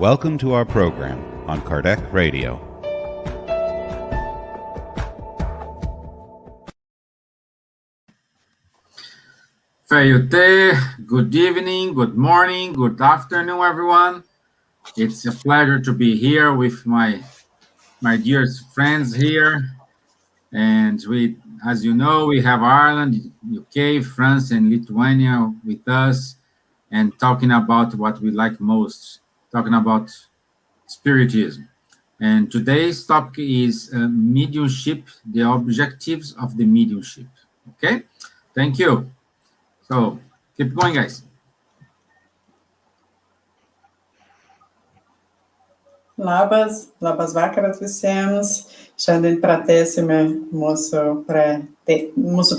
Welcome to our program on Kardec Radio. Fayute, good evening, good morning, good afternoon, everyone. It's a pleasure to be here with my dearest friends here. And we, as you know, we have Ireland, UK, France, and Lithuania with us, and talking about what we like most, talking about spiritism. And today's topic is mediumship, the objectives of the mediumship. Okay, thank you. So keep going, guys. Labas vakaras visiems. Šiandien pratęsime mūsų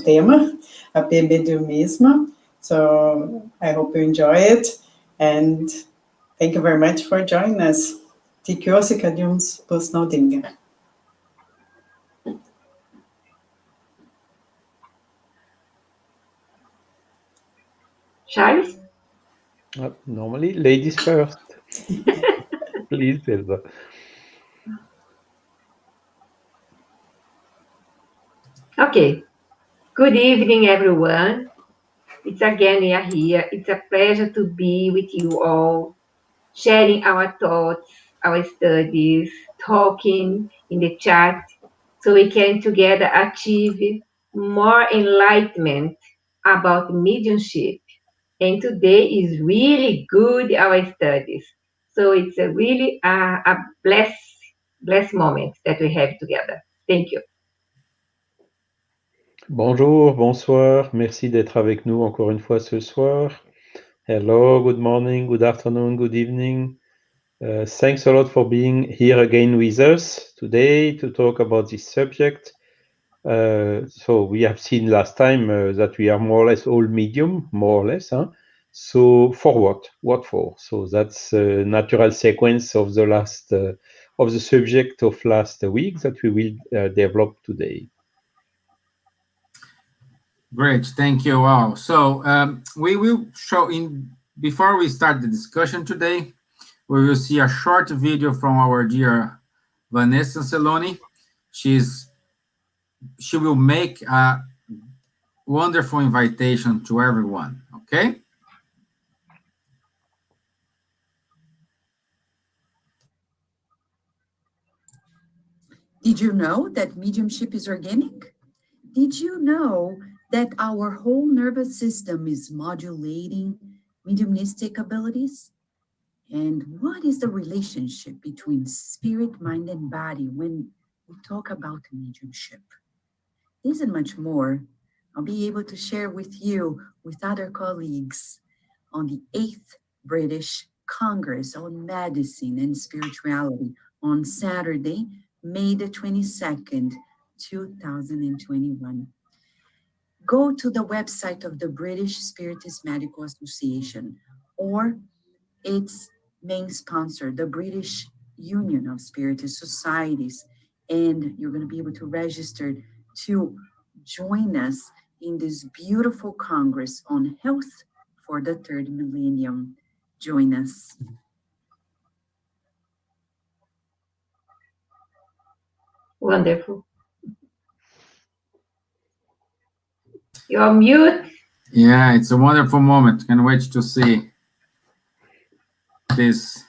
temą apie mediumizmą. So I hope you enjoy it and thank you very much for joining us. Tikiuosi, kad jums bus naudinga. Charles? Normally, ladies first. Please, Elsa. Okay. Good evening, everyone. It's again we are here. It's a pleasure to be with you all, sharing our thoughts, our studies, talking in the chat, so we can together achieve more enlightenment about mediumship. And today is really good, our studies. So it's a really a blessed moment that we have together. Thank you. Bonjour, bonsoir. Merci d'être avec nous encore une fois ce soir. Hello, good morning, good afternoon, good evening. Thanks a lot for being here again with us today to talk about this subject. So we have seen last time that we are more or less all medium, more or less. Huh? So for what? What for? So that's a natural sequence of the last of the subject of last week that we will develop today. Great, thank you all. So we will show before we start the discussion today, we will see a short video from our dear Vanessa Celoni. She will make a wonderful invitation to everyone, okay? Did you know that mediumship is organic? Did you know that our whole nervous system is modulating mediumistic abilities? And what is the relationship between spirit, mind, and body when we talk about mediumship? This and much more I'll be able to share with you with other colleagues on the 8th British Congress on Medicine and Spirituality on Saturday, May the 22nd, 2021. Go to the website of the British Spiritist Medical Association or its main sponsor, the British Union of Spiritist Societies, and you're going to be able to register to join us in this beautiful Congress on Health for the Third Millennium. Join us. Wonderful. You're mute. Yeah, it's a wonderful moment. Can't wait to see these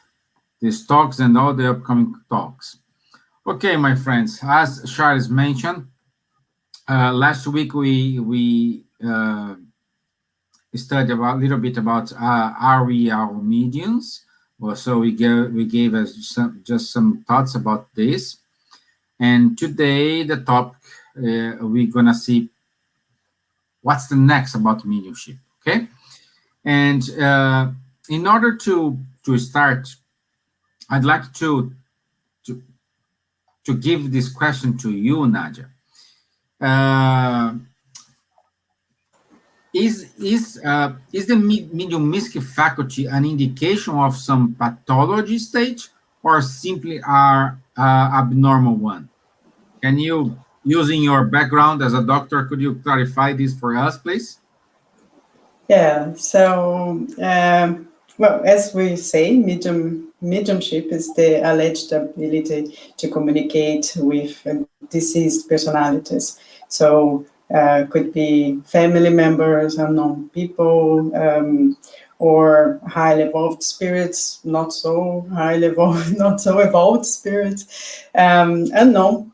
talks and all the upcoming talks. Okay, my friends, as Charles mentioned, last week we studied a little bit about are we our mediums? Well, so we gave us just some thoughts about this, and today the topic we're gonna see what's the next about mediumship. Okay, and in order to start, I'd like to give this question to you, Nadja. Is the mediumistic faculty an indication of some pathology stage or simply our abnormal one? Can you, using your background as a doctor, could you clarify this for us, please? Yeah, so, well, as we say, medium mediumship is the alleged ability to communicate with deceased personalities. So could be family members, unknown people, or highly evolved spirits, not so highly evolved, not so evolved spirits, unknown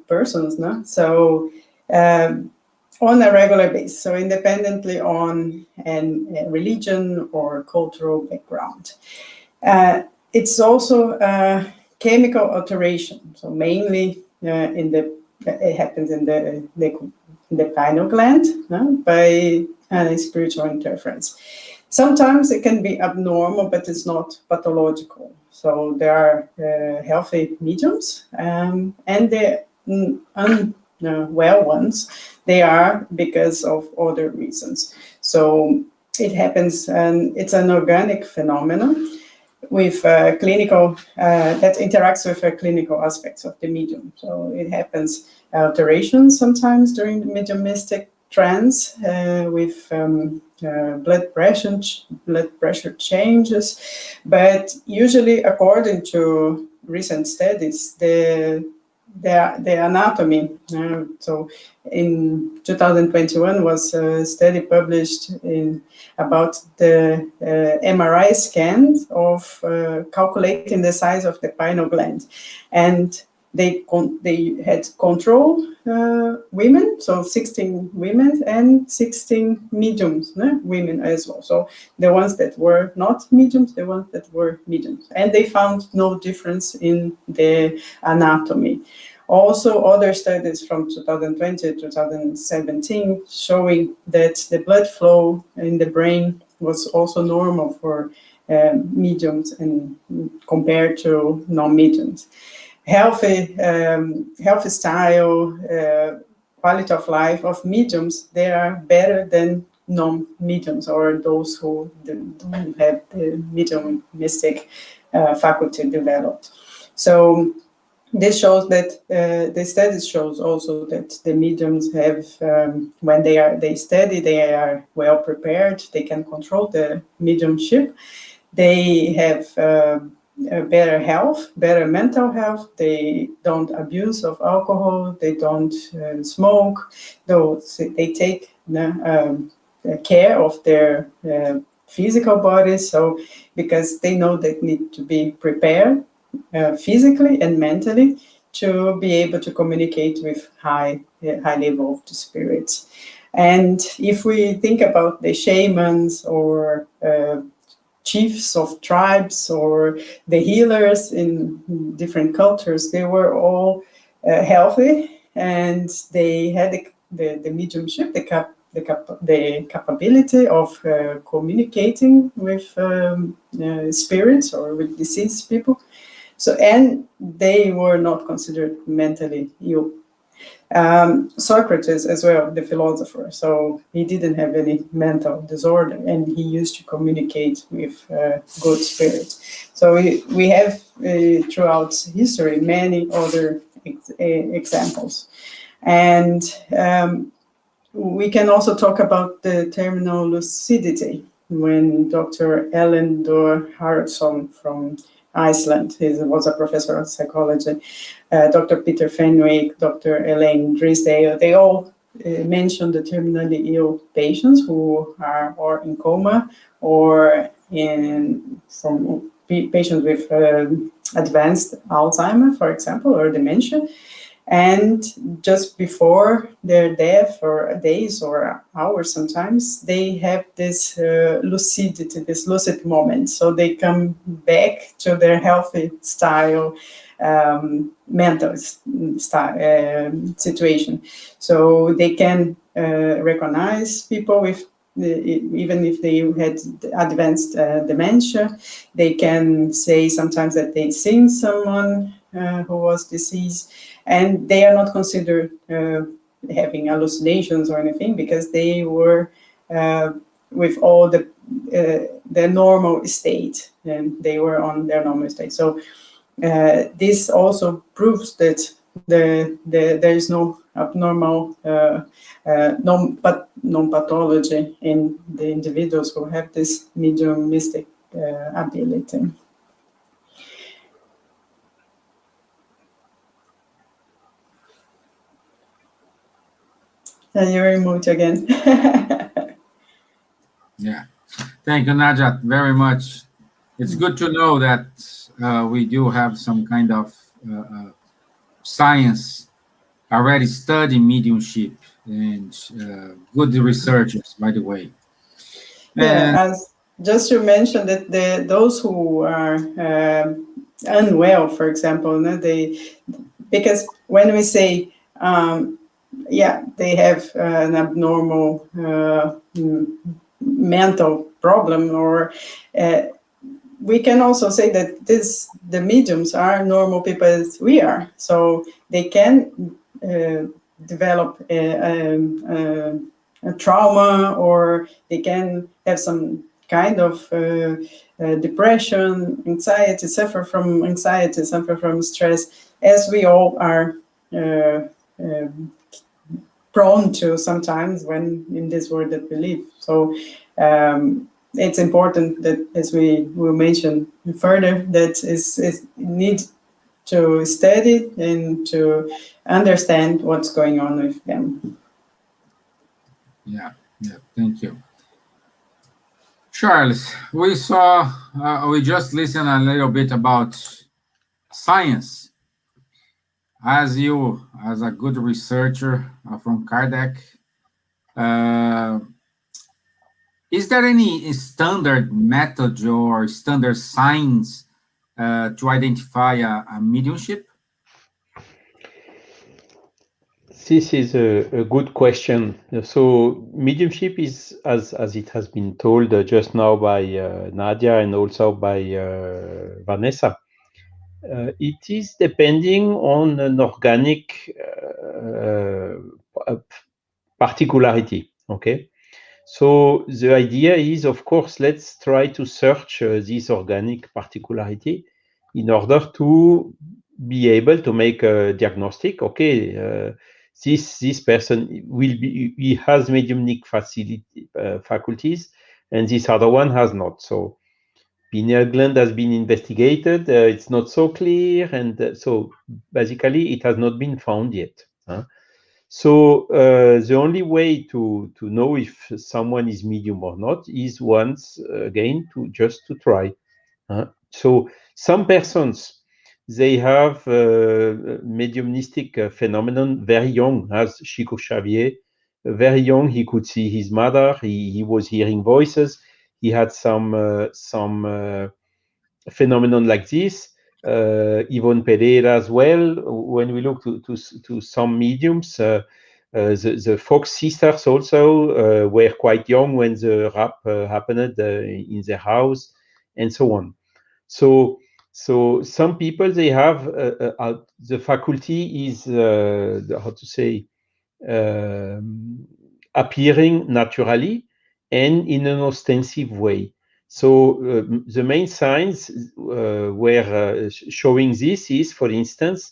persons. No? So on a regular basis, so independently on a religion or cultural background. It's also chemical alteration, so mainly it happens in the pineal gland by spiritual interference. Sometimes it can be abnormal, but it's not pathological. So there are healthy mediums and the well ones. They are because of other reasons. So it happens, and it's an organic phenomenon with clinical that interacts with clinical aspects of the medium. So it happens alterations sometimes during the mediumistic trance with blood pressure changes, but usually, according to recent studies, the anatomy. So in 2021 was a study published about the MRI scans of calculating the size of the pineal gland, and they had control women, so 16 women and 16 mediums women as well. So the ones that were not mediums, the ones that were mediums, and they found no difference in the anatomy. Also, other studies from 2020 to 2017 showing that the blood flow in the brain was also normal for mediums and compared to non-mediums. Healthy style, quality of life of mediums, they are better than non-mediums or those who don't have the mediumistic faculty developed. So this shows that the studies shows also that the mediums have, when they study, they are well prepared. They can control the mediumship. They have better health, better mental health. They don't abuse of alcohol. They don't smoke. They take care of their physical bodies. So because they know they need to be prepared physically and mentally to be able to communicate with highly evolved spirits. And if we think about the shamans or chiefs of tribes or the healers in different cultures, they were all healthy, and they had the mediumship, the capability of communicating with spirits or with deceased people. So, and they were not considered mentally ill. Socrates as well, the philosopher, so he didn't have any mental disorder, and he used to communicate with good spirits. So we have throughout history many other examples. And we can also talk about the terminal lucidity when Dr. Ellen Dor Haraldsson from Iceland, he was a professor of psychology, Dr. Peter Fenwick, Dr. Elaine Drysdale, they all mentioned the terminally ill patients who are or in coma or from patients with advanced Alzheimer, for example, or dementia. And just before their death, or days or hours sometimes, they have this lucidity, this lucid moment. So they come back to their healthy style, mental style, situation. So they can recognize people with, even if they had advanced dementia. They can say sometimes that they've seen someone who was deceased, and they are not considered having hallucinations or anything, because they were with all the normal state, and they were on their normal state. So this also proves that there is no abnormal non-pathology in the individuals who have this mediumistic ability. And you're in mute again. Yeah. Thank you, Nadja, very much. It's good to know that we do have some kind of science already studying mediumship and good researchers, by the way. And Yeah, as just to mention that those who are unwell, for example, no, because when we say they have an abnormal mental problem, or we can also say that the mediums are normal people as we are, so they can develop a trauma, or they can have some kind of depression, anxiety, suffer from stress, as we all are prone to sometimes when in this world that we live. So it's important that, as we will mention further, that is need to study and to understand what's going on with them. yeah, thank you. Charles, we just listened a little bit about science. As a good researcher from Kardec, is there any standard method or standard signs to identify a mediumship? This is a good question. So mediumship is, as it has been told just now by Nadja and also by Vanessa, it is depending on an organic particularity. Okay. So the idea is, of course, let's try to search this organic particularity in order to be able to make a diagnostic. Okay, this person he has mediumnic faculties, and this other one has not. So pineal gland has been investigated. It's not so clear, and so basically it has not been found yet. So the only way to know if someone is medium or not is once again to try. So some persons, they have mediumistic phenomenon very young, as Chico Xavier. Very young, he could see his mother. He was hearing voices. He had some phenomenon like this. Yvonne Pereira as well. When we look to some mediums, the Fox sisters also were quite young when the rap happened in their house, and so on. So some people, they have the faculty is how to say appearing naturally and in an ostensive way. So the main signs where showing this is, for instance,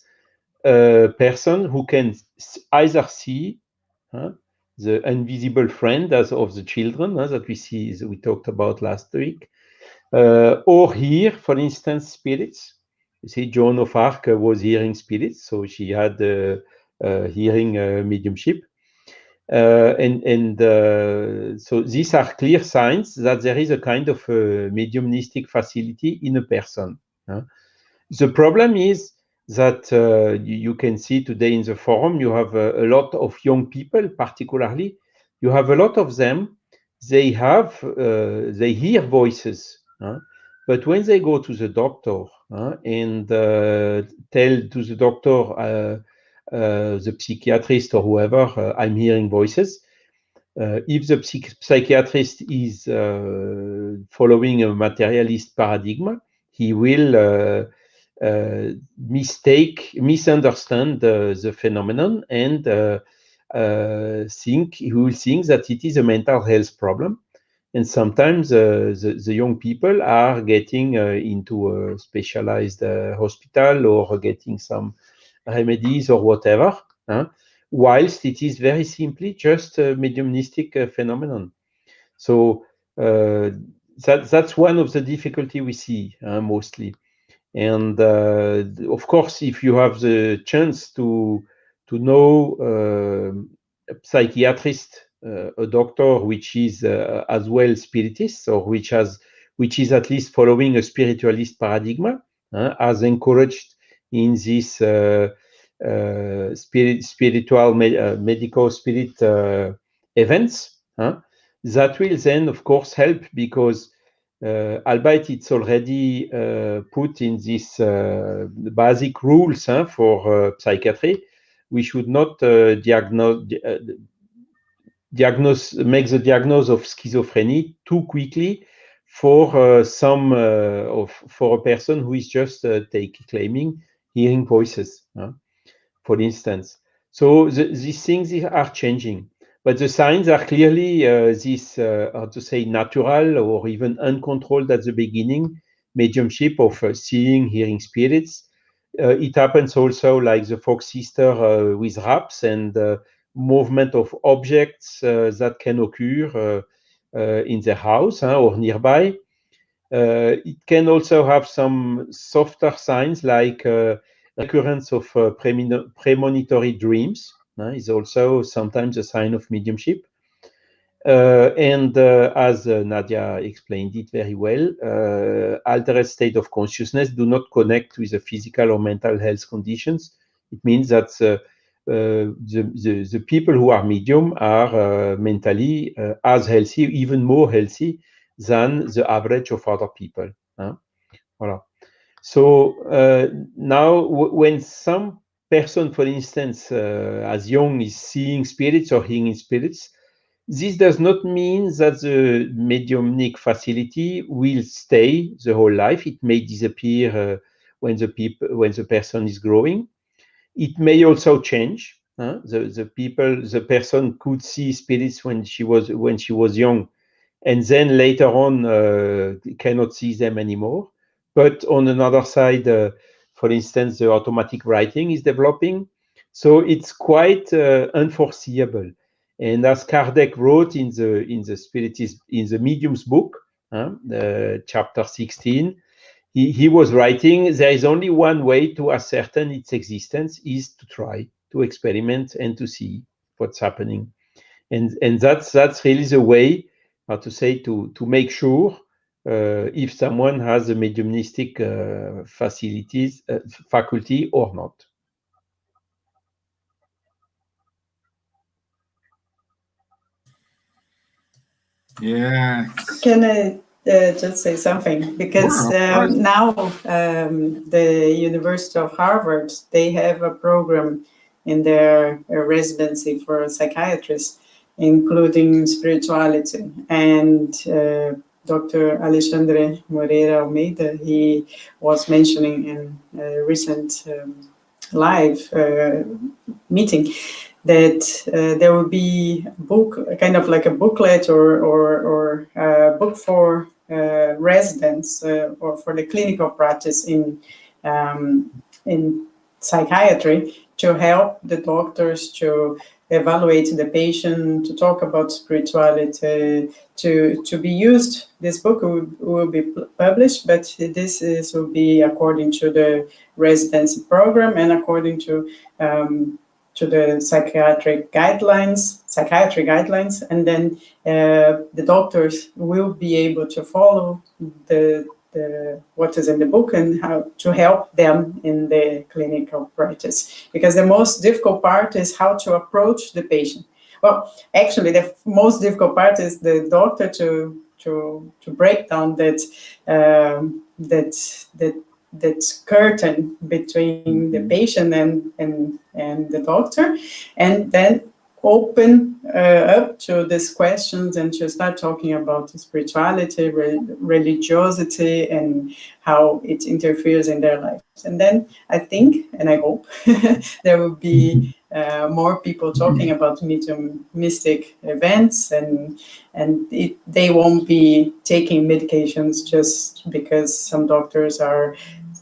a person who can either see the invisible friend as of the children that we talked about last week, or hear, for instance, spirits. You see, Joan of Arc was hearing spirits, so she had hearing mediumship. So these are clear signs that there is a kind of mediumistic facility in a person. The problem is that you can see today in the forum, you have a lot of young people, particularly. You have a lot of them. They hear voices, but when they go to the doctor and tell to the doctor, the psychiatrist or whoever, I'm hearing voices. If the psychiatrist is following a materialist paradigm, he will misunderstand the phenomenon and he will think that it is a mental health problem. And sometimes the young people are getting into a specialized hospital or getting some remedies or whatever, whilst it is very simply just a mediumistic phenomenon. So that's one of the difficulty we see mostly. And of course, if you have the chance to know psychiatrist, a doctor which is as well spiritist, or which is at least following a spiritualist paradigm, as encouraged in this spiritual medical spirit events, that will then of course help, because albeit it's already put in this basic rules for psychiatry, we should not make the diagnosis of schizophrenia too quickly for for a person who is just claiming hearing voices, for instance. So these things are changing, but the signs are clearly how to say, natural or even uncontrolled at the beginning, mediumship of seeing, hearing spirits. It happens also like the Fox sister with raps and movement of objects that can occur in the house or nearby. It can also have some softer signs like recurrence of premonitory dreams is also sometimes a sign of mediumship. And as Nadja explained it very well, altered state of consciousness do not connect with the physical or mental health conditions. It means that the people who are medium are mentally as healthy, even more healthy than the average of other people. Voilà. So now, when some person, for instance, as young, is seeing spirits or hearing spirits, this does not mean that the mediumnic facility will stay the whole life. It may disappear when the person is growing. It may also change. The person could see spirits when she was young, and then later on cannot see them anymore. But on another side, for instance, the automatic writing is developing, so it's quite unforeseeable. And as Kardec wrote in the Spiritism, in the Medium's book, chapter 16, he was writing, there is only one way to ascertain its existence, is to try to experiment and to see what's happening. And that's really the way, how to say, to make sure if someone has a mediumistic faculty or not. Yeah. Can I just say something? Because Sure, now the University of Harvard, they have a program in their residency for psychiatrists, including spirituality. And Dr. Alexandre Moreira Almeida, he was mentioning in a recent live meeting that there will be a book, kind of like a booklet or a book for residents or for the clinical practice in psychiatry, to help the doctors to evaluate the patient, to talk about spirituality, to be used. This book will be published, but this will be according to the residency program and according to the psychiatry guidelines, and then the doctors will be able to follow the what is in the book and how to help them in the clinical practice. Because the most difficult part is how to approach the patient. Well, actually, the most difficult part is the doctor to break down that curtain between the patient and the doctor, and then open up to these questions and to start talking about spirituality, religiosity, and how it interferes in their lives. And then I think, and I hope, there will be more people talking about mediumistic events, and they won't be taking medications just because some doctors are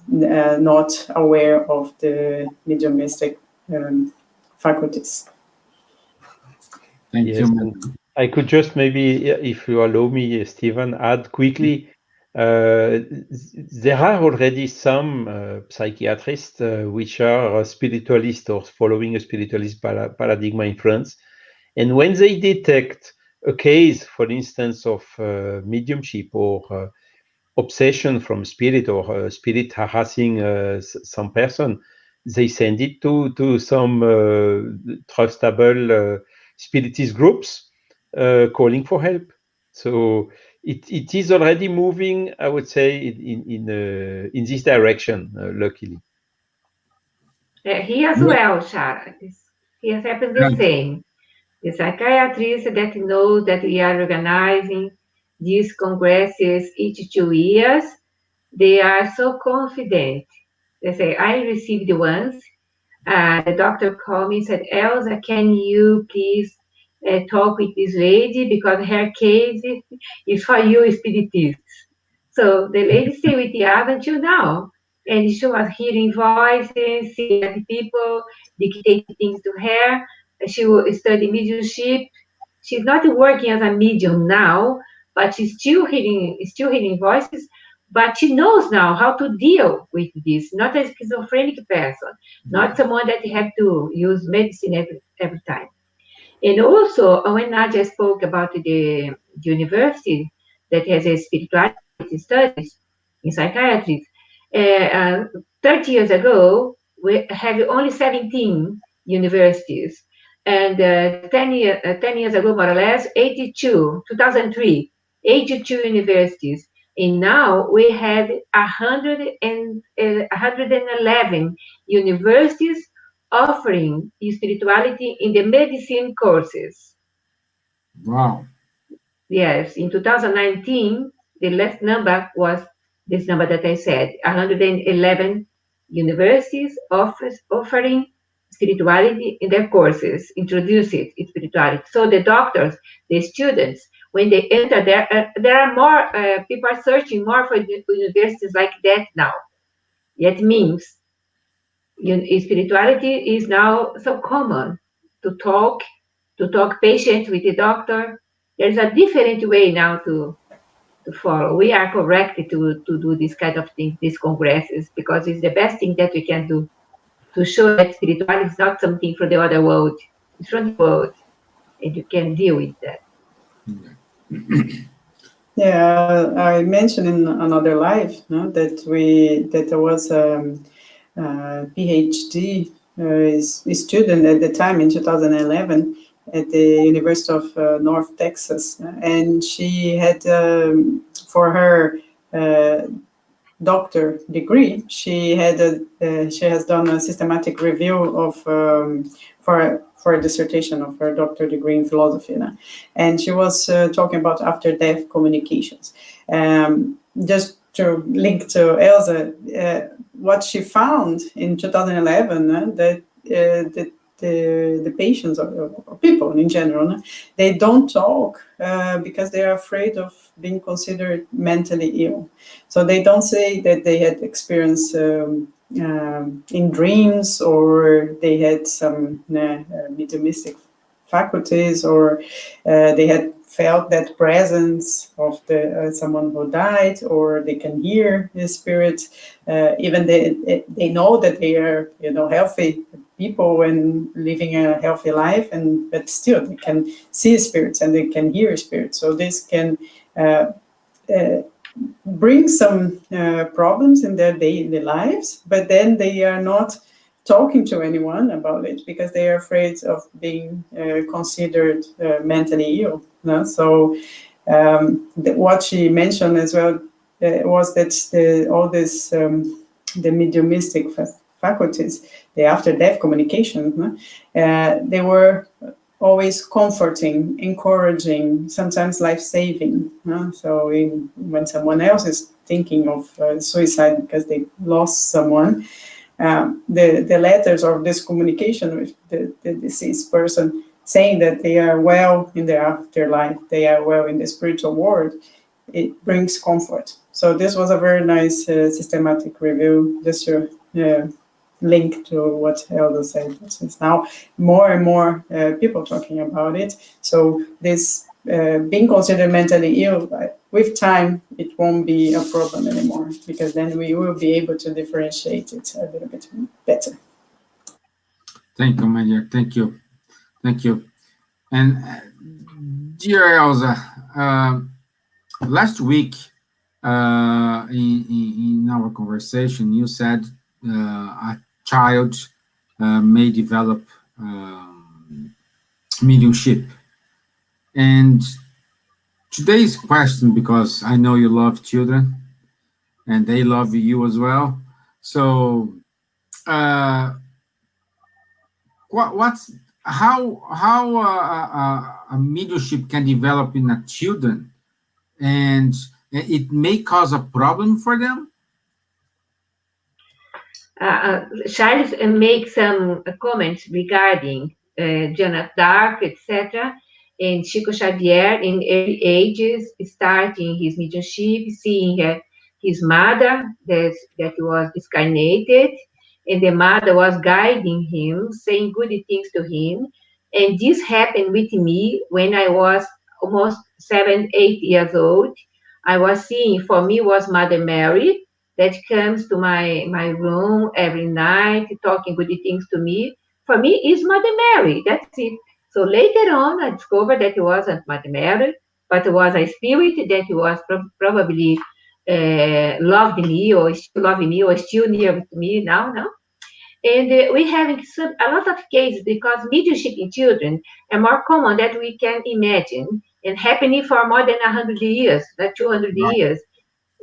not aware of the mediumistic faculties. Thank Yes, you. and I could just maybe, if you allow me, Stevan, add quickly. There are already some psychiatrists which are spiritualists or following a spiritualist paradigm in France, And when they detect a case, for instance, of mediumship or obsession from spirit or spirit harassing some person, they send it to some trustable spiritist groups calling for help. So it is already moving, I would say, in this direction, luckily. Here as well, Shara. Here happens the same. The psychiatrists that know that we are organizing these congresses each 2 years, they are so confident. They say, I received once. The doctor called me and said, Elsa, can you please talk with this lady because her case is for you spiritists. So the lady stayed with the other until now. And she was hearing voices, seeing that people dictating things to her. She will study mediumship. She's not working as a medium now, but she's still hearing voices. But she knows now how to deal with this. Not a schizophrenic person, not someone that you have to use medicine every time. And also, when Nadja spoke about the university that has a spirituality studies in psychiatry, 30 years ago, we had only 17 universities. And 10 years ago, more or less, 2003, 82 universities. And now we have 111 universities offering spirituality in the medicine courses. Wow. Yes, in 2019, the last number was this number that I said, 111 universities offering spirituality in their courses, introduce it in spirituality. So the doctors, the students, when they enter there are more, people are searching more for universities like that now. That means spirituality is now so common to talk patient with the doctor. There's a different way now to follow. We are correct to do this kind of thing, these congresses, because it's the best thing that we can do to show that spirituality is not something from the other world. It's from the world, and you can deal with that. Yeah, I mentioned in another live that there was a PhD student at the time in 2011 at the University of North Texas, and she had for her doctor degree, she has done a systematic review of for a dissertation of her doctor degree in philosophy, and she was talking about after-death communications. Just to link to Elsa, what she found in 2011 that the patients or people in general, they don't talk because they are afraid of being considered mentally ill. So they don't say that they had experienced in dreams, or they had some mediumistic faculties, or they had felt that presence of someone who died, or they can hear the spirit. Even they know that they are healthy people and living a healthy life, but still they can see spirits and they can hear spirits. So this can bring some problems in their daily lives, but then they are not talking to anyone about it because they are afraid of being considered mentally ill. So what she mentioned as well was that all this the mediumistic faculties, the after-death communication, they were always comforting, encouraging, sometimes life-saving. So when someone else is thinking of suicide because they lost someone, the letters of this communication with the deceased person saying that they are well in their afterlife, they are well in the spiritual world, it brings comfort. So this was a very nice systematic review, just to link to what Elsa said. It's now more and more people talking about it. So this being considered mentally ill, with time, it won't be a problem anymore, because then we will be able to differentiate it a little bit better. Thank you, Maria. Thank you. And dear Elsa, last week in our conversation, you said a child may develop mediumship. And today's question, because I know you love children and they love you as well. So, what's how a mediumship can develop in a children, and it may cause a problem for them? Charles makes some comments regarding Janet Dark, etc., and Chico Xavier in early ages, starting his mediumship, seeing his mother that was discarnated, and the mother was guiding him, saying good things to him. And this happened with me when I was almost 7, 8 years old. I was seeing, for me, was Mother Mary, that comes to my room every night, talking good things to me. For me, is Mother Mary. That's it. So later on, I discovered that it wasn't Mother Mary, but it was a spirit that was probably loved me or still loving me or still near with me now. No? And we having a lot of cases because mediumship in children are more common than we can imagine and happening for more than 100 years, like 200 years.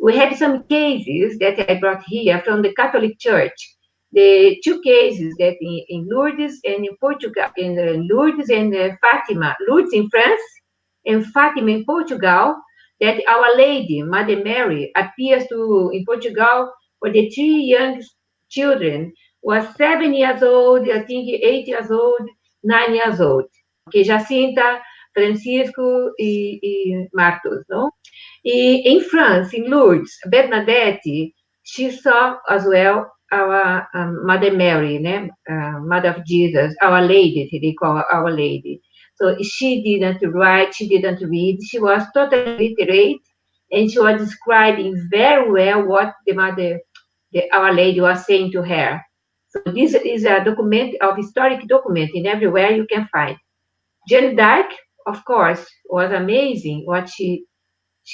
We had some cases that I brought here from the Catholic Church. The two cases that in Lourdes and in Portugal, in Lourdes and Fatima, Lourdes in France and Fatima in Portugal, that Our Lady, Mother Mary, appears to in Portugal for the three young children, was 7 years old, I think 8 years old, 9 years old. Okay, Jacinta, Francisco e Marcos, no? In France, in Lourdes, Bernadette, she saw as well our Mother Mary, né? Mother of Jesus, Our Lady, they call her Our Lady. So she didn't write, she didn't read, she was totally literate, and she was describing very well what Our Lady was saying to her. So this is a document, of historic document, in everywhere you can find. Jeanne d'Arc, of course, was amazing what she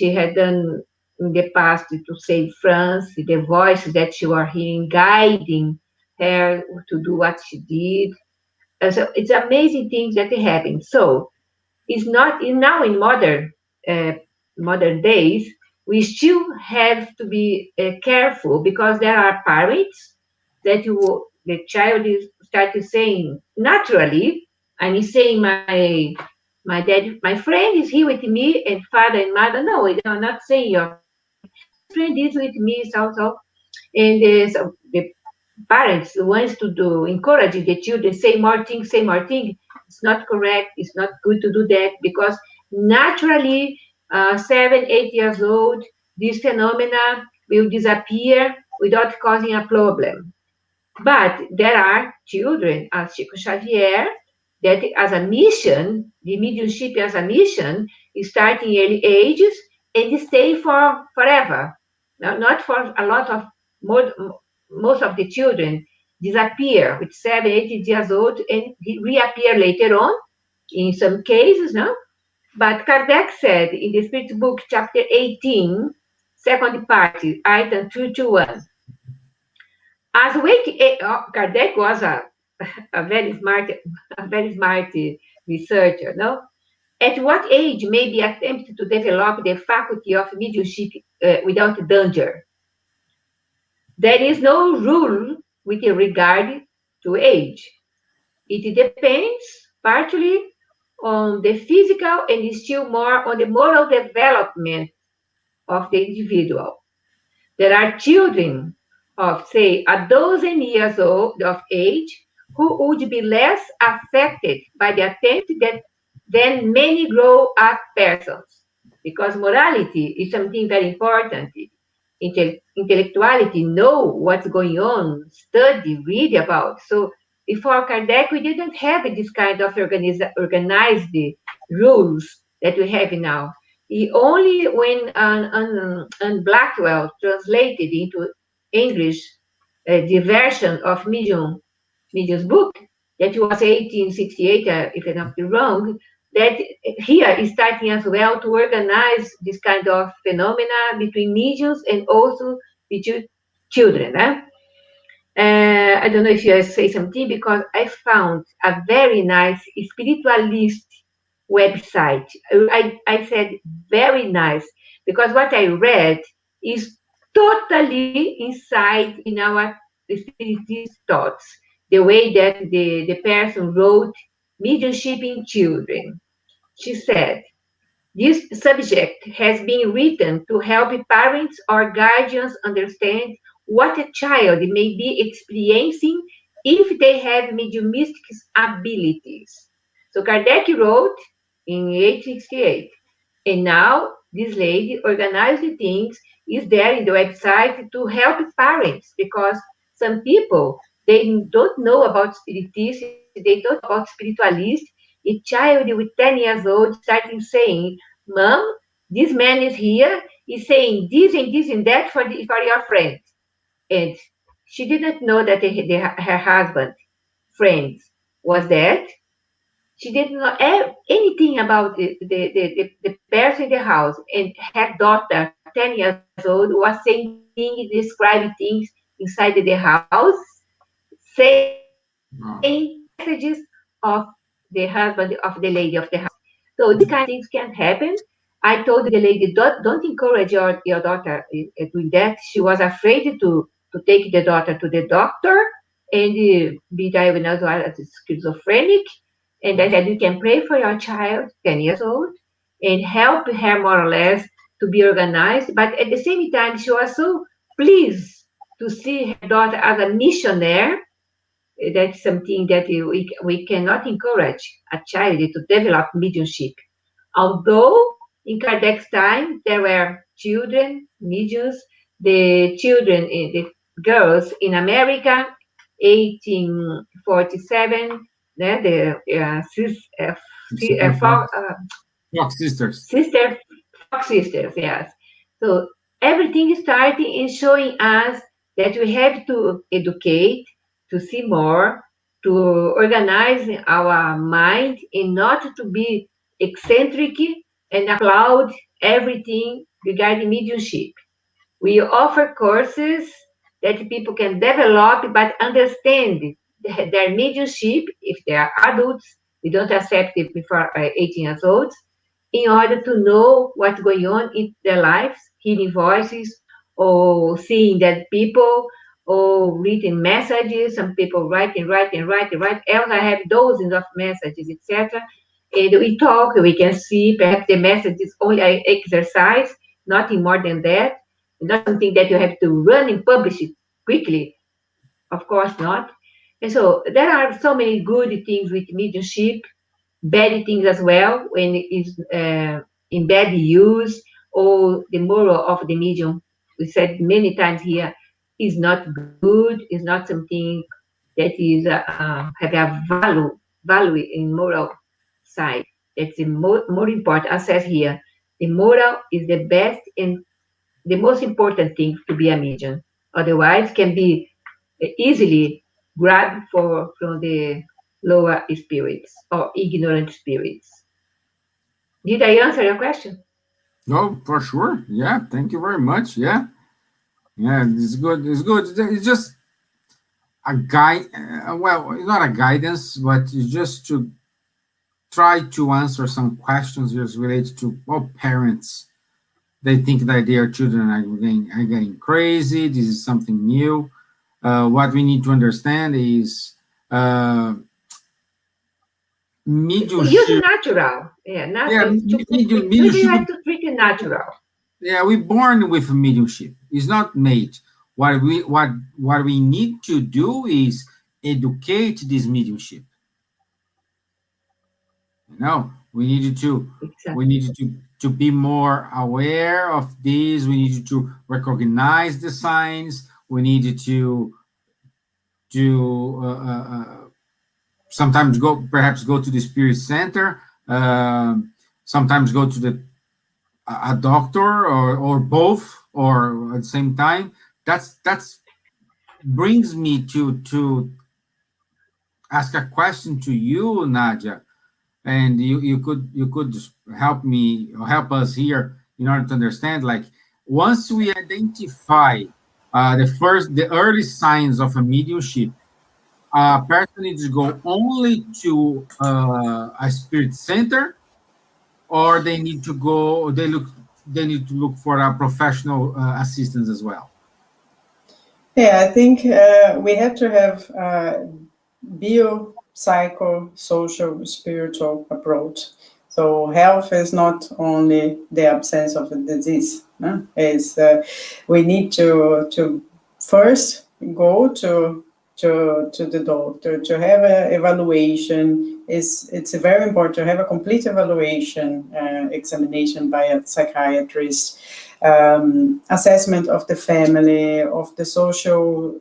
had done in the past to save France, the voice that she was hearing guiding her to do what she did. So it's amazing things that happen. So it's not now in modern days. We still have to be careful because there are parents that the child is start to saying naturally. I'm saying my dad, my friend is here with me, and father and mother. No, I'm not saying your friend. My friend is with me, so. And so the parents wants to do encourage the children say more things, say more things. It's not correct. It's not good to do that because naturally, 7, 8 years old, this phenomena will disappear without causing a problem. But there are children, as Chico Xavier, that as a mission, the mediumship as a mission, is starting early ages and stay for forever. Now, not for a lot of most of the children disappear with 7, 8 years old and reappear later on in some cases, no? But Kardec said in the Spirit Book, chapter 18, second part, item 221, as Kardec was a very smart researcher, no? At what age may be attempted to develop the faculty of mediumship without danger? There is no rule with regard to age. It depends partly on the physical and still more on the moral development of the individual. There are children of, say, a dozen years old of age who would be less affected by the attempt than many grown-up persons, because morality is something very important. Intellectuality, know what's going on, study, read about. So before Kardec, we didn't have this kind of organized rules that we have now. Only when Blackwell translated into English the version of Medium's book, that was 1868, if I'm not wrong, that here is starting as well to organize this kind of phenomena between mediums and also between children. I don't know if you say something, because I found a very nice spiritualist website. I said very nice, because what I read is totally inside in our spiritist thoughts, the way that the person wrote mediumship in children. She said, this subject has been written to help parents or guardians understand what a child may be experiencing if they have mediumistic abilities. So Kardec wrote in 1868, and now this lady organized the things, is there in the website to help parents, because some people, they don't know about spiritists, they don't know about spiritualists. A child with 10 years old starting saying, Mom, this man is here, he's saying this and that for your friend. And she didn't know that her husband, friends, was dead. She didn't know anything about the person in the house. And her daughter, 10 years old, was saying things, describing things inside the house, saying messages of the husband, of the lady of the house. So these kind of things can happen. I told the lady, don't encourage your daughter doing that. She was afraid to take the daughter to the doctor and be diagnosed as schizophrenic. And I said, you can pray for your child, 10 years old, and help her more or less to be organized. But at the same time, she was so pleased to see her daughter as a missionary. That's something that we cannot encourage a child to develop mediumship. Although in Kardec's time, there were children, mediums, the children, the girls in America, 1847, the Sister Fox sisters. Fox sisters, yes. So everything is starting in showing us that we have to educate, to see more, to organize our mind, and not to be eccentric and applaud everything regarding mediumship. We offer courses that people can develop but understand their mediumship. If they are adults, we don't accept it before 18 years old, in order to know what's going on in their lives, hearing voices, or seeing dead people, or reading messages. Some people write. Else I have dozens of messages, etc. And we talk, we can see, perhaps the message is only an exercise, nothing more than that. Not something that you have to run and publish it quickly. Of course not. And so there are so many good things with mediumship, bad things as well when it is in bad use, or the moral of the medium. We said many times here, is not good, is not something that is have a value in moral side. It's the more important. As says here, the moral is the best and the most important thing to be a medium. Otherwise, can be easily grabbed from the lower spirits or ignorant spirits. Did I answer your question? No, for sure. Yeah, thank you very much. Yeah, it's good. It's good. It's just a guide. Well, it's not a guidance, but it's just to try to answer some questions just related to parents. They think that their children are getting crazy. This is something new. What we need to understand is mediumship. Use natural. Yeah, natural. Mediumship. You have to treat it natural. Yeah, we're born with mediumship. It's not made. What we need to do is educate this mediumship. We needed to Exactly. we needed to be more aware of this. We needed to recognize the signs. We needed to sometimes perhaps go to the spirit center. Sometimes go to a doctor or both, or at the same time. That's brings me to ask a question to you, Nadja. and you could help us here in order to understand, like, once we identify the early signs of a mediumship, a person needs to go only to a spirit center, or they need to look for a professional assistance as well. Yeah, I think we have to have bio, psycho, social, spiritual approach. So health is not only the absence of a disease. No? It's, we need to first go to the doctor to have an evaluation. It's very important to have a complete evaluation, examination by a psychiatrist, assessment of the family, of the social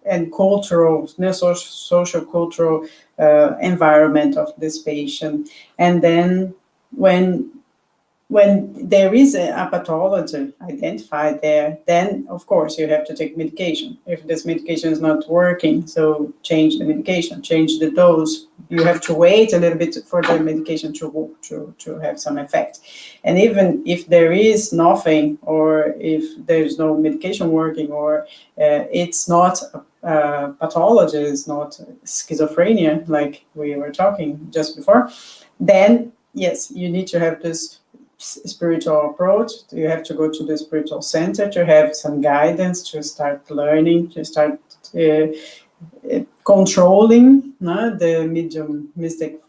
and cultural, social cultural environment of this patient. And then when there is a pathology identified there, then of course you have to take medication. If this medication is not working, so change the medication, change the dose. You have to wait a little bit for the medication to have some effect. And even if there is nothing, or if there's no medication working, or it's not pathology, it's not schizophrenia like we were talking just before, then yes, you need to have this spiritual approach. You have to go to the spiritual center to have some guidance, to start learning, to start controlling the mediumistic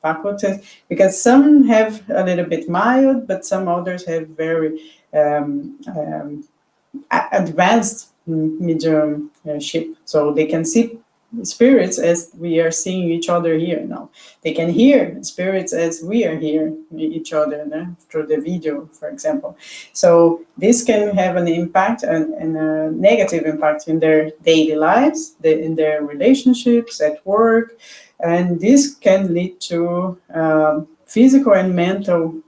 faculties, because some have a little bit mild, but some others have very advanced mediumship. So they can see spirits as we are seeing each other here now. They can hear spirits as we are hearing each other through the video, for example. So this can have an impact and a negative impact in their daily lives, in their relationships, at work, and this can lead to physical and mental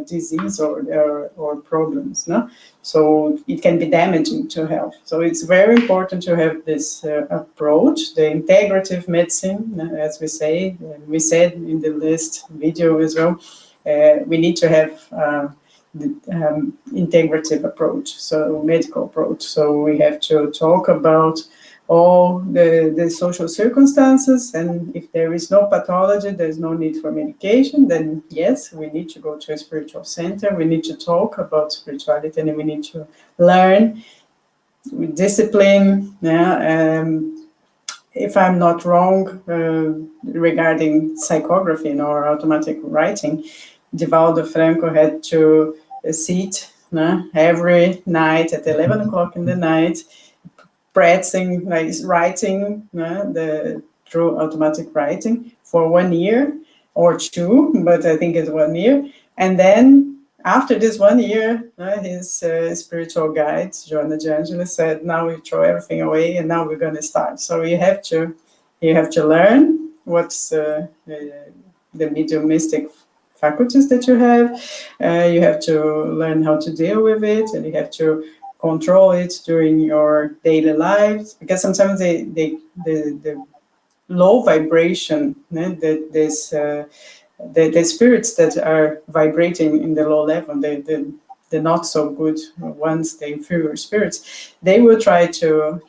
disease or problems. No? So it can be damaging to health. So it's very important to have this approach, the integrative medicine, as we say. We said in the last video as well, we need to have the integrative approach, so medical approach. So we have to talk about all the social circumstances, and if there is no pathology, there's no need for medication, then yes, we need to go to a spiritual center, we need to talk about spirituality, and we need to learn with discipline. If I'm not wrong, regarding psychography or automatic writing, Divaldo Franco had to sit every night at 11 o'clock in the night, practicing, like writing through automatic writing for 1 year or 2, but I think it's 1 year. And then after this 1 year, his spiritual guide, Joanna de Angelis, said, now we throw everything away and now we're going to start. So you have to learn what's the mediumistic faculties that you have. You have to learn how to deal with it, and you have to control it during your daily lives, because sometimes the low vibration, the spirits that are vibrating in the low level, the not so good ones, the inferior spirits, they will try to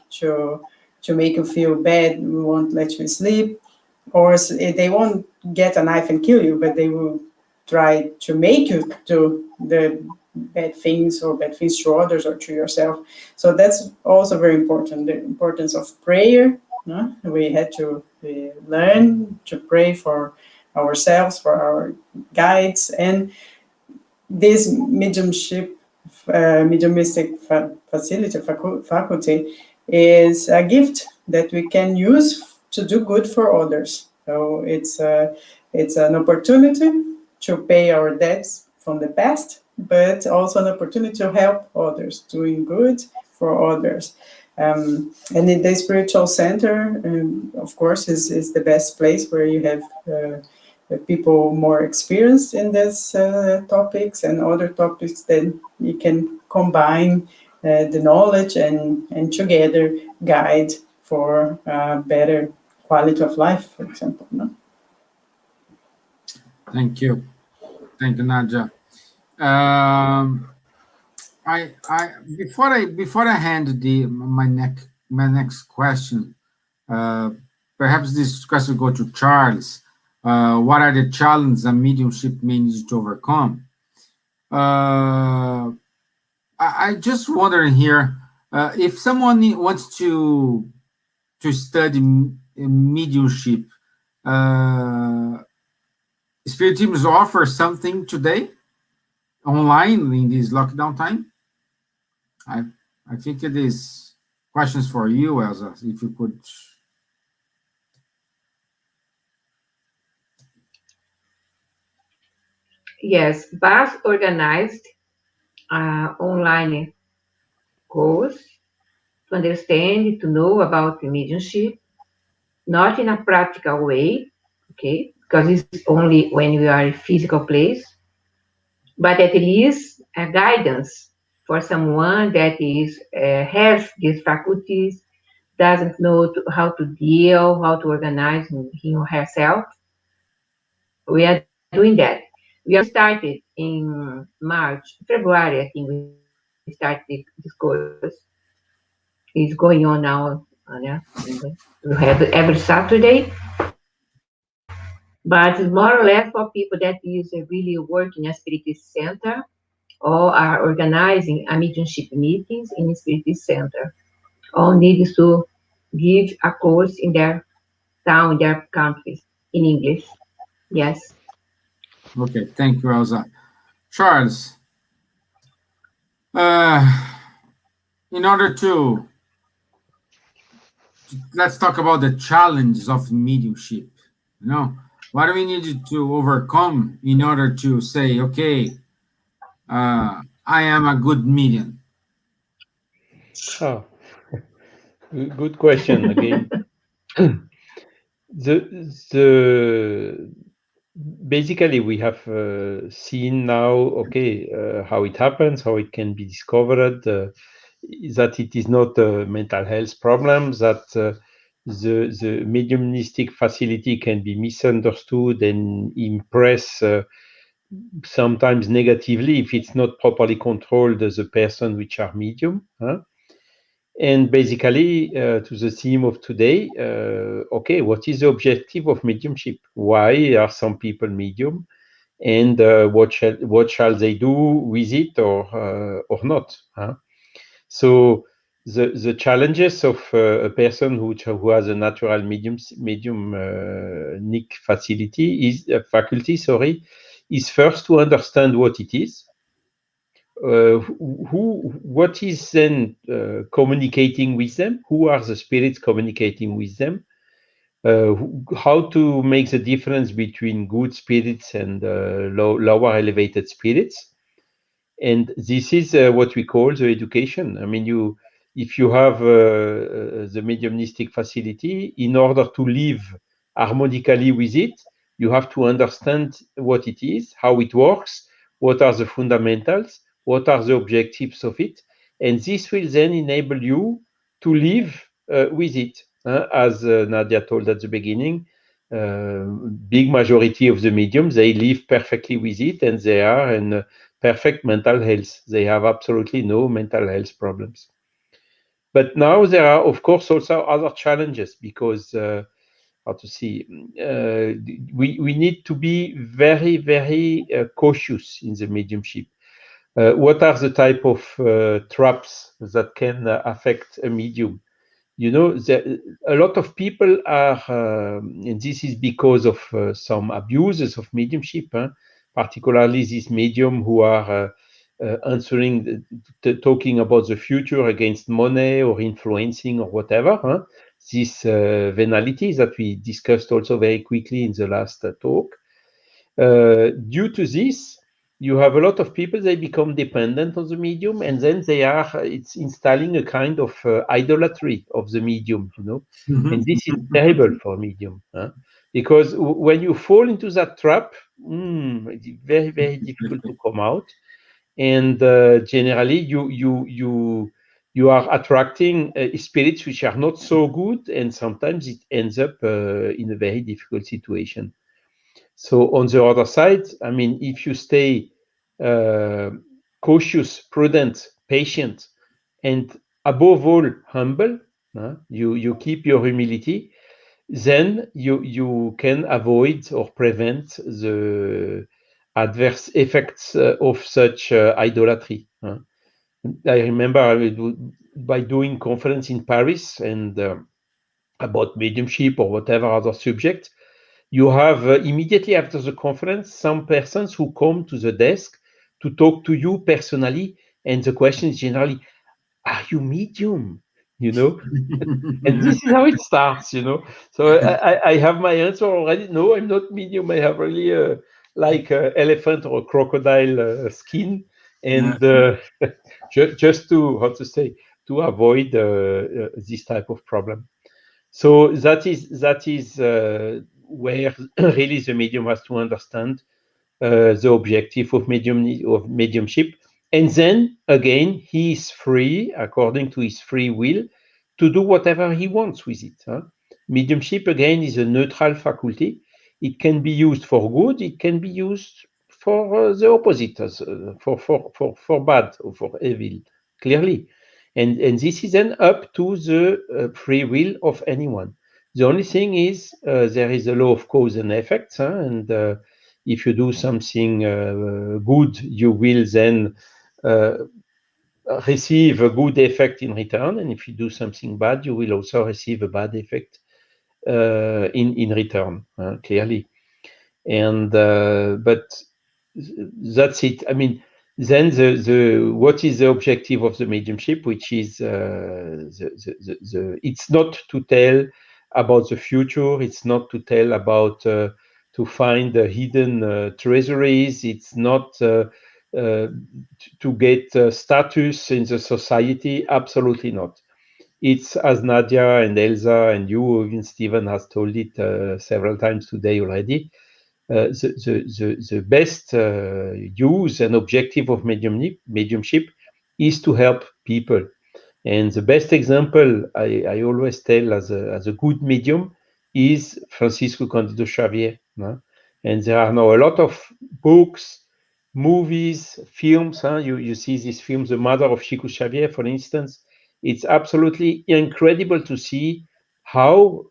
make you feel bad, won't let you sleep, or they won't get a knife and kill you, but they will try to make you do the bad things, or bad things to others or to yourself. So that's also very important, the importance of prayer. We had to learn to pray for ourselves, for our guides, and this mediumistic faculty is a gift that we can use to do good for others. So it's an opportunity to pay our debts from the past, but also an opportunity to help others, doing good for others. And in the spiritual center, of course, is the best place where you have people more experienced in these topics and other topics. Then you can combine the knowledge and together guide for better quality of life, for example. No? Thank you. Thank you, Nadja. Um, before I hand my next question, uh, perhaps this question will go to Charles. What are the challenges a mediumship may need to overcome? I just wondering here, if someone wants to study mediumship, Spiritism offer something today online in this lockdown time. I I think it is questions for you, Elsa. If you could. Yes, BAS organized online course to understand, to know about the mediumship, not in a practical way, okay, because it's only when we are in physical place, but at least a guidance for someone that is has these faculties, doesn't know how to deal, how to organize him or herself. We are doing that. We are started in March, February, I think we started this course. It's going on now. Yeah. We have every Saturday, but it's more or less for people that is really working a spirit center or are organizing a mediumship meetings in a spirit center. All needs to give a course in their town, in their countries, in English. Yes. Okay, thank you, Elsa. Charles, uh, in order to let's talk about the challenges of mediumship. You know, what do we need to overcome in order to say, okay, I am a good medium? Oh, good question again. the basically we have seen now, okay, how it happens, how it can be discovered, that it is not a mental health problem, that the mediumistic facility can be misunderstood and impress sometimes negatively if it's not properly controlled as a person which are medium. Huh? And basically, to the theme of today, okay, what is the objective of mediumship? Why are some people medium? And what shall they do with it or not? Huh? So the challenges of a person who has a natural medium nick facility is faculty, sorry, is first to understand what it is. What is then communicating with them? Who are the spirits communicating with them? How to make the difference between good spirits and lower elevated spirits? And this is what we call the education. I mean, if you have the mediumistic facility, in order to live harmonically with it, you have to understand what it is, how it works, what are the fundamentals, what are the objectives of it, and this will then enable you to live with it. As Nadja told at the beginning, big majority of the mediums, they live perfectly with it, and they are in perfect mental health. They have absolutely no mental health problems. But now there are, of course, also other challenges because, how to see, we need to be very, very cautious in the mediumship. What are the type of traps that can affect a medium? You know, a lot of people are, and this is because of some abuses of mediumship, particularly these medium who are answering, talking about the future against money or influencing or whatever. This venality that we discussed also very quickly in the last talk. Due to this, you have a lot of people, they become dependent on the medium, and then it's installing a kind of idolatry of the medium, you know. And this is terrible for medium, because when you fall into that trap, it's very, very difficult to come out. And generally, you are attracting spirits which are not so good, and sometimes it ends up in a very difficult situation. So on the other side, I mean, if you stay cautious, prudent, patient, and above all humble, you keep your humility, then you can avoid or prevent the adverse effects of such idolatry. I remember by doing conference in Paris and about mediumship or whatever other subject, you have immediately after the conference some persons who come to the desk to talk to you personally, and the question is generally, are you medium? And this is how it starts, So I have my answer already. No, I'm not medium. I have really like an elephant or a crocodile skin, and just to to avoid this type of problem. So that is where really the medium has to understand the objective of mediumship, and then again he is free according to his free will to do whatever he wants with it. Mediumship again is a neutral faculty. It can be used for good, it can be used for the opposite, for bad or for evil, clearly. And this is then up to the free will of anyone. The only thing is there is a law of cause and effect, and if you do something good, you will then receive a good effect in return, and if you do something bad, you will also receive a bad effect in return, clearly. And but that's it. I mean, then the what is the objective of the mediumship, which is it's not to tell about the future, it's not to tell about to find the hidden treasuries, it's not to get status in the society, absolutely not. It's, as Nadja and Elsa and you, even Stevan, has told it several times today already, the best use and objective of mediumship is to help people. And the best example I always tell as a good medium is Francisco Cândido Xavier. And there are now a lot of books, movies, films. You see these films, The Mother of Chico Xavier, for instance. It's absolutely incredible to see how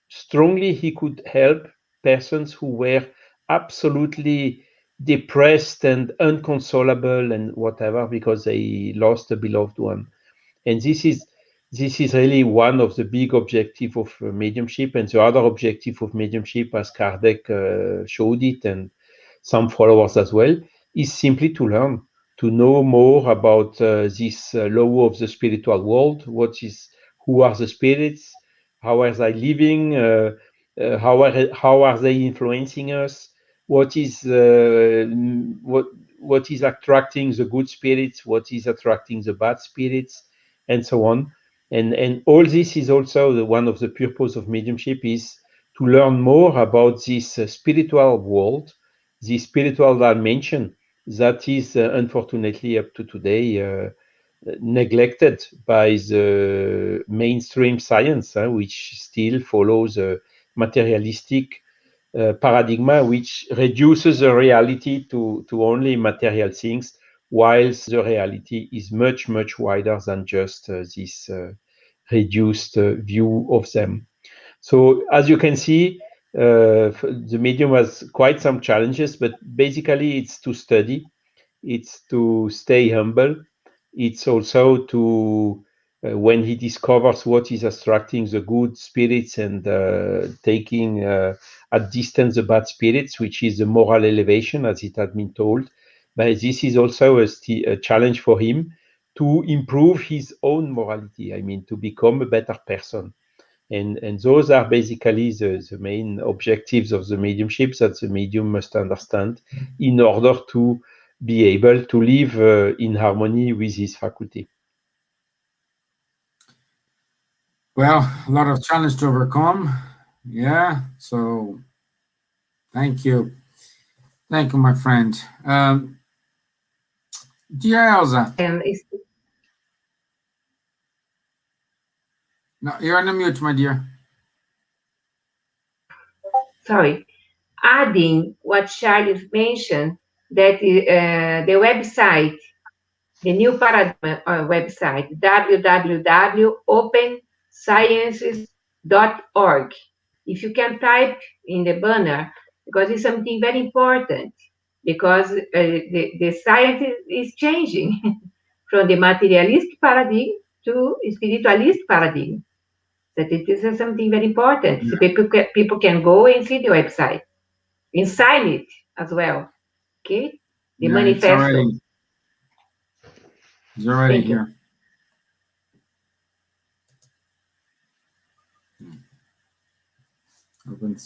strongly he could help persons who were absolutely depressed and inconsolable and whatever because they lost a beloved one. And this is really one of the big objectives of mediumship. And the other objective of mediumship, as Kardec showed it, and some followers as well, is simply to learn, to know more about this law of the spiritual world. Who are the spirits? How are they living? How are they influencing us? What is attracting the good spirits? What is attracting the bad spirits? And so on. And all this is also one of the purpose of mediumship, is to learn more about this spiritual world, this spiritual dimension that is unfortunately up to today neglected by the mainstream science, which still follows a materialistic paradigm, which reduces the reality to only material things, whilst the reality is much, much wider than just this reduced view of them. So as you can see, the medium has quite some challenges, but basically it's to study, it's to stay humble, it's also to when he discovers what is attracting the good spirits and taking at distance the bad spirits, which is the moral elevation, as it had been told. But this is also a challenge for him to improve his own morality, I mean, to become a better person. And those are basically the main objectives of the mediumship that the medium must understand in order to be able to live in harmony with his faculty. Well, a lot of challenge to overcome. Yeah. So thank you. Thank you, my friend. Dear Elsa. No, you're on mute, my dear. Sorry. adding what Charles mentioned, that the website, the new paradigm website, www.opensciences.org. If you can type in the banner, because it's something very important, because the science is changing from the materialistic paradigm to spiritualist paradigm. That it is something very important. So people can go and see the website and sign it as well. Okay? The manifesto. It's already Thank you. here.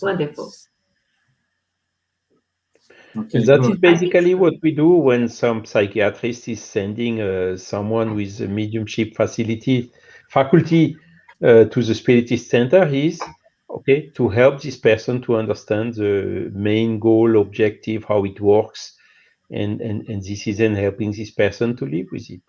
Wonderful. Okay, that is basically what we do when some psychiatrist is sending someone with a mediumship faculty to the spiritist center is, okay, to help this person to understand the main goal, objective, how it works, and this is then helping this person to live with it.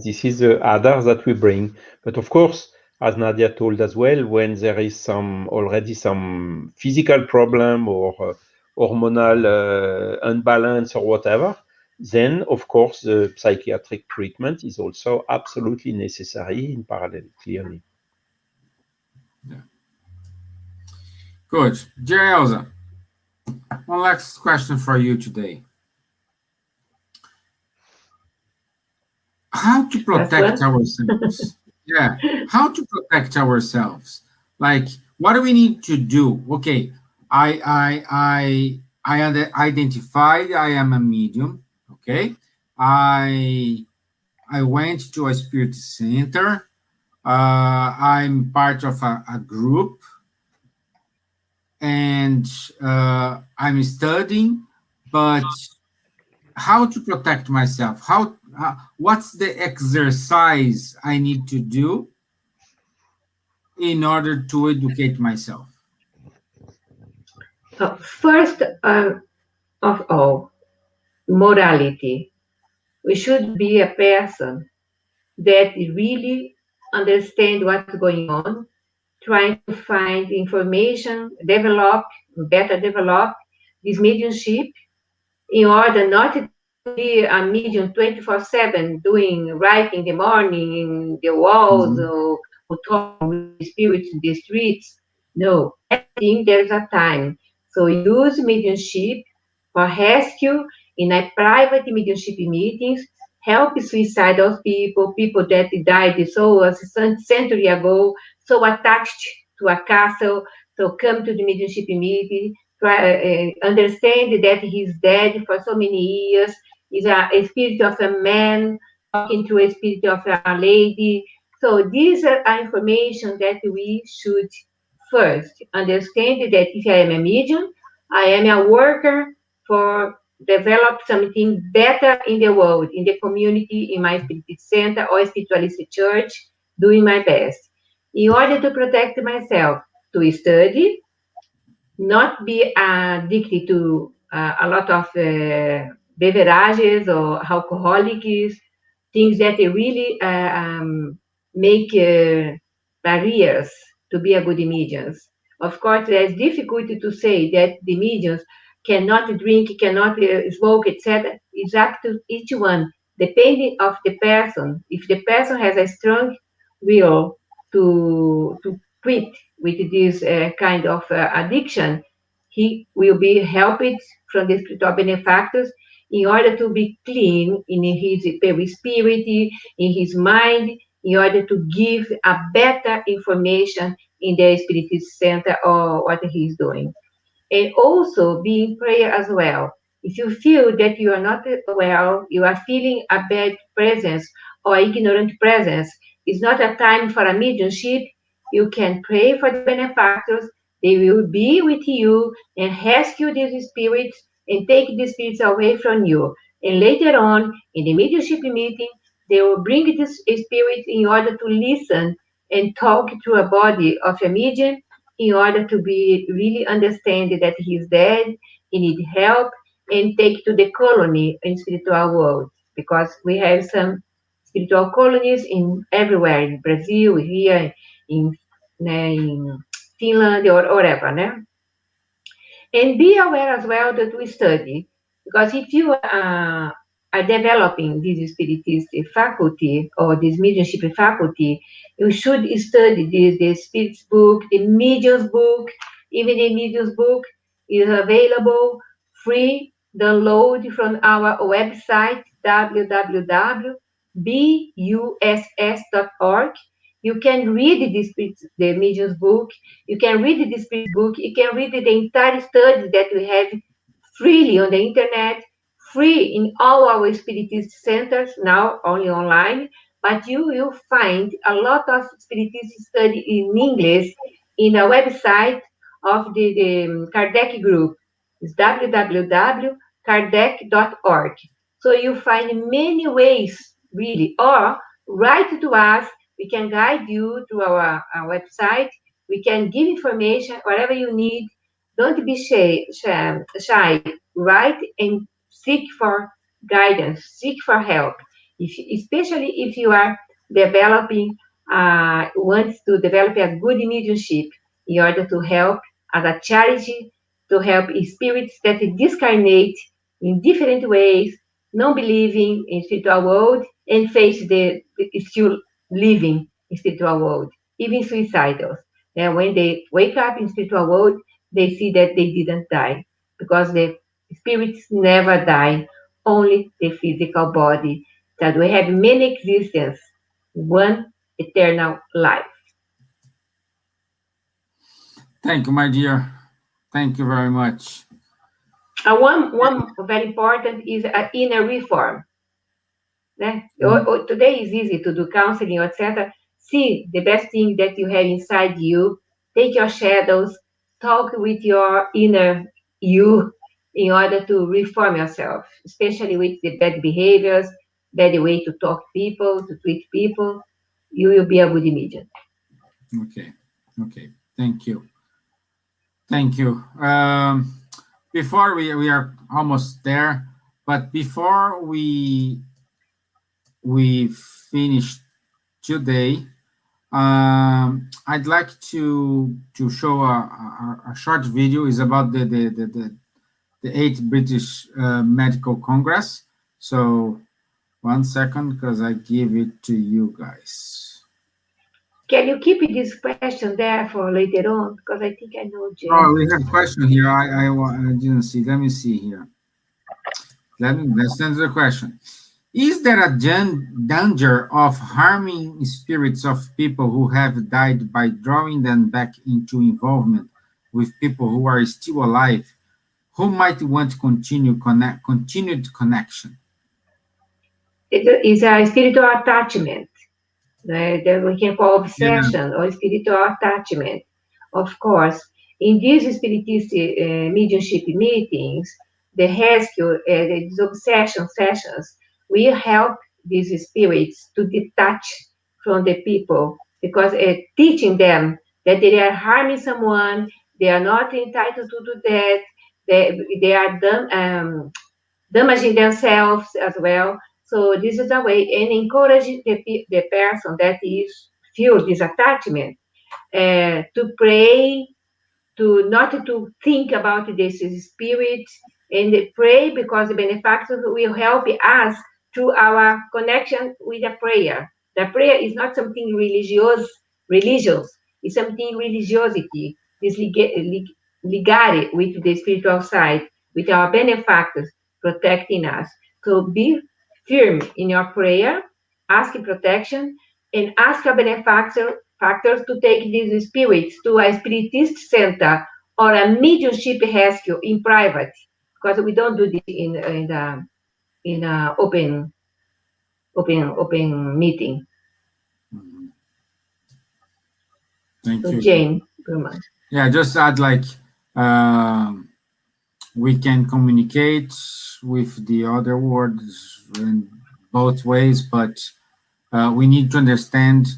This is the other that we bring. But of course, as Nadja told as well, when there is already some physical problem or hormonal unbalance or whatever, then of course the psychiatric treatment is also absolutely necessary in parallel, clearly. Yeah. Good. Dear Elsa, one last question for you today. How to protect ourselves? Yeah, how to protect ourselves? Like, what do we need to do? Okay, I identified I am a medium. Okay, I went to a spirit center. I'm part of a group, and I'm studying, but how to protect myself? What's the exercise I need to do in order to educate myself? First of all, morality. We should be a person that really understand what's going on, trying to find information, better develop this mediumship in order not to be a medium 24/7 doing right in the morning in the walls or talk with spirits in the streets. No, everything there's a time. So use mediumship for rescue in a private mediumship meetings, help suicidal people that died so a century ago, so attached to a castle, so come to the mediumship meeting, understand that he's dead for so many years, is a spirit of a man talking to a spirit of a lady. So these are information that we should first understand that if I am a medium, I am a worker for develop something better in the world, in the community, in my spirit center or spiritualist church, doing my best. In order to protect myself, to study, not be addicted to a lot of beverages or alcoholics, things that really make barriers to be a good medium. Of course, it's difficult to say that the mediums cannot drink, cannot smoke, etc. It's up to each one, depending of the person. If the person has a strong will to quit with this kind of addiction, he will be helped from the spiritual benefactors in order to be clean in his spirit, in his mind, in order to give a better information in the spirit center or what he's doing. And also be in prayer as well. If you feel that you are not well, you are feeling a bad presence or ignorant presence, it's not a time for a mediumship. You can pray for the benefactors. They will be with you and rescue these spirits and take these spirits away from you. And later on, in the mediumship meeting, they will bring these spirits in order to listen and talk to a body of a medium in order to be really understand that he's dead, he need help, and take to the colony in spiritual world, because we have some spiritual colonies in everywhere, in Brazil, here, in Finland, or wherever. And be aware as well that we study, because if you are developing this spiritist faculty or this mediumship faculty, you should study the spirit's book, the medium's book. Even the medium's book is available free download from our website www.buss.org. You can read the medium's book. You can read the spirit's book. You can read the entire study that we have freely on the internet, free in all our spiritist centers, now only online. But you will find a lot of spiritist study in English in the website of the Kardec group. It's www.kardec.org. So you find many ways, really, or write to us. We can guide you to our website. We can give information, whatever you need. Don't be shy. Write and seek for guidance, seek for help. Especially if you are developing, wants to develop a good mediumship in order to help as a charity, to help spirits that discarnate in different ways, non believing in spiritual world, and face the still living in spiritual world, even suicidal. And when they wake up in spiritual world, they see that they didn't die, because the spirits never die, only the physical body. That we have many existences, one eternal life. Thank you, my dear. Thank you very much. One very important is inner reform. Today is easy to do counseling, etc. See the best thing that you have inside you. Take your shadows, talk with your inner you in order to reform yourself, especially with the bad behaviors, bad way to talk to people, to treat people. You will be a good medium. Okay. Thank you. Before we are almost there, but before we finish today, I'd like to show a short video. Is about the 8th British Medical Congress. So 1 second, because I give it to you guys. Can you keep this question there for later on? Because I think I know, Jay. Oh, we have a question here. I didn't see. Let me see here. Let's answer the question. Is there a danger of harming spirits of people who have died by drawing them back into involvement with people who are still alive, who might want to continued connection? It is a spiritual attachment. That we can call obsession or spiritual attachment. Of course, in these spiritist mediumship meetings, the rescue, these obsession sessions, we help these spirits to detach from the people, because teaching them that they are harming someone, they are not entitled to do that, they are damaging themselves as well. So this is a way, and encourage the person that is feel this attachment to pray, to not to think about this spirit, and pray, because the benefactors will help us through our connection with the prayer. The prayer is not something religious. It's something religiosity. This ligare with the spiritual side, with our benefactors protecting us. So be firm in your prayer, ask protection, and ask a benefactor factors to take these spirits to a spiritist center or a mediumship rescue in private, because we don't do this in a open meeting. Thank you. Jane. Yeah, just add like we can communicate with the other words in both ways, but we need to understand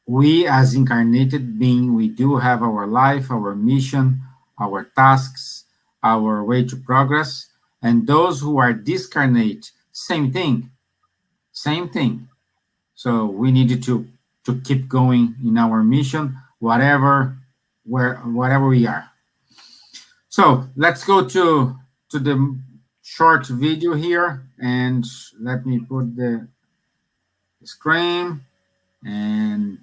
we as incarnated being, we do have our life, our mission, our tasks, our way to progress, and those who are discarnate, same thing. So we need to keep going in our mission, whatever we are. So let's go to the short video here, and let me put the screen and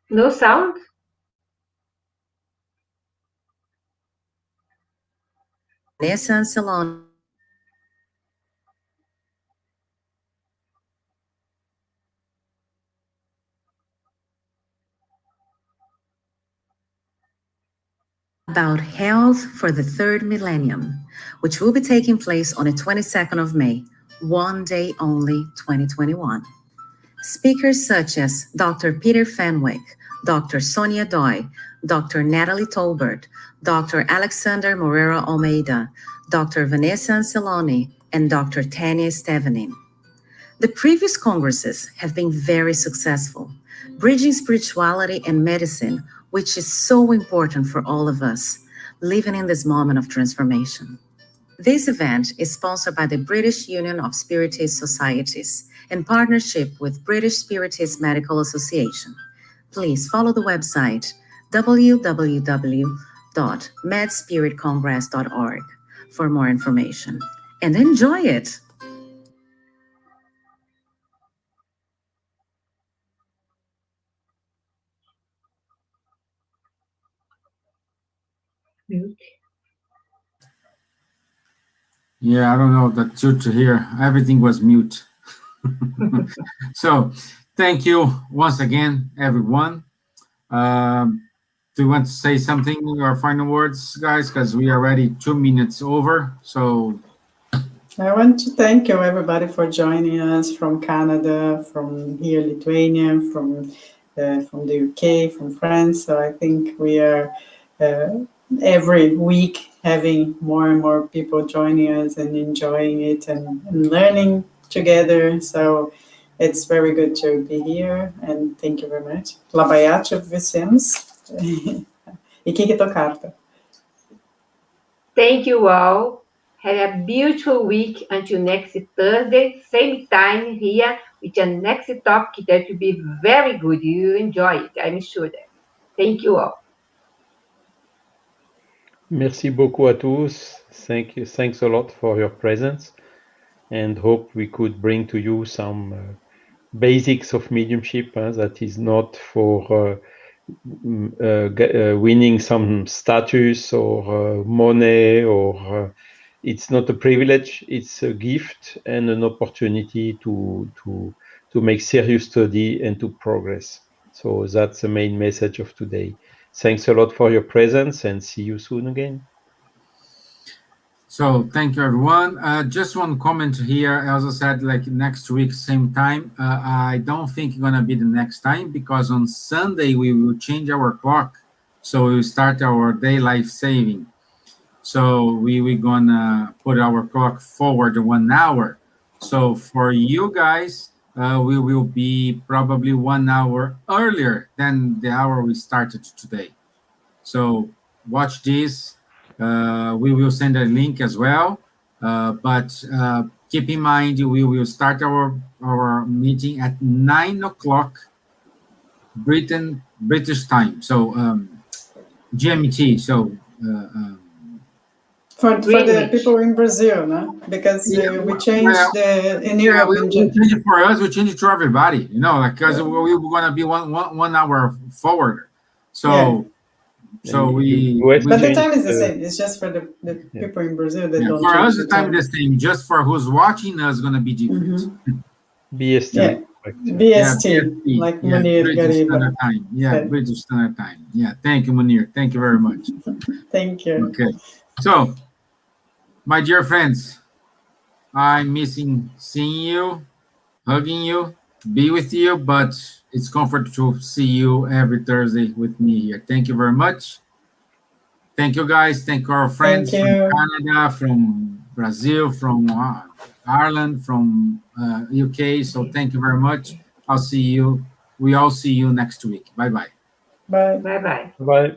No sound? Vanessa and Salon about health for the third millennium, which will be taking place on the 22nd of May, one day only, 2021. Speakers such as Dr. Peter Fenwick, Dr. Sonia Doi, Dr. Natalie Tolbert, Dr. Alexander Morera Almeida, Dr. Vanessa Anceloni, and Dr. Tanya Stevanin. The previous congresses have been very successful, bridging spirituality and medicine, which is so important for all of us, living in this moment of transformation. This event is sponsored by the British Union of Spiritist Societies in partnership with British Spiritist Medical Association. Please follow the website www.medspiritcongress.org for more information and enjoy it. Mute. yeah, I don't know the truth here. Everything was mute. So thank you once again, everyone. Do you want to say something or final words, guys? Because we are already 2 minutes over. So I want to thank you, everybody, for joining us from Canada, from here, Lithuania, from the UK, from France. So I think we are every week having more and more people joining us and enjoying it and learning together. So it's very good to be here, and thank you very much. Labayat Vicens. E Kiki Tocarta. Thank you all. Have a beautiful week until next Thursday, same time here with your next topic that will be very good. You enjoy it, I'm sure that. Thank you all. Merci beaucoup à tous. Thanks a lot for your presence, and hope we could bring to you some basics of mediumship that is not for winning some status or money, or it's not a privilege. It's a gift and an opportunity to make serious study and to progress. So that's the main message of today. Thanks a lot for your presence, and see you soon again. So thank you, everyone. Just one comment here. Elsa said, like, next week, same time. I don't think it's going to be the next time, because on Sunday we will change our clock. So we will start our daylight saving. So we're going to put our clock forward 1 hour. So for you guys, we will be probably 1 hour earlier than the hour we started today. So watch this. We will send a link as well, but keep in mind we will start our meeting at 9 o'clock British time, so GMT. So For the Greenwich. people in Brazil, no? Because we changed in yeah, Europe. we change it for us. We change it to everybody. You know, like, because we're going to be one hour forward. So. Yeah. So And we But the change time is the same. It's just for the people in Brazil that don't for us change the time is the same. Just for who's watching us, going to be different. BST. Yeah. correct. BST, BST, like Munir British Gariba. Standard Time. Yeah, said. British Standard Time. Yeah, thank you, Munir. Thank you very much. Thank you. Okay, so my dear friends, I'm missing seeing you, hugging you, be with you, but it's comfort to see you every Thursday with me here. Thank you very much. Thank you, guys. Thank our friends Thank from you. Canada, from Brazil, from Ireland, from UK. So thank you very much. I'll see you We all see you next week. Bye-bye. Bye. Bye-bye. Bye.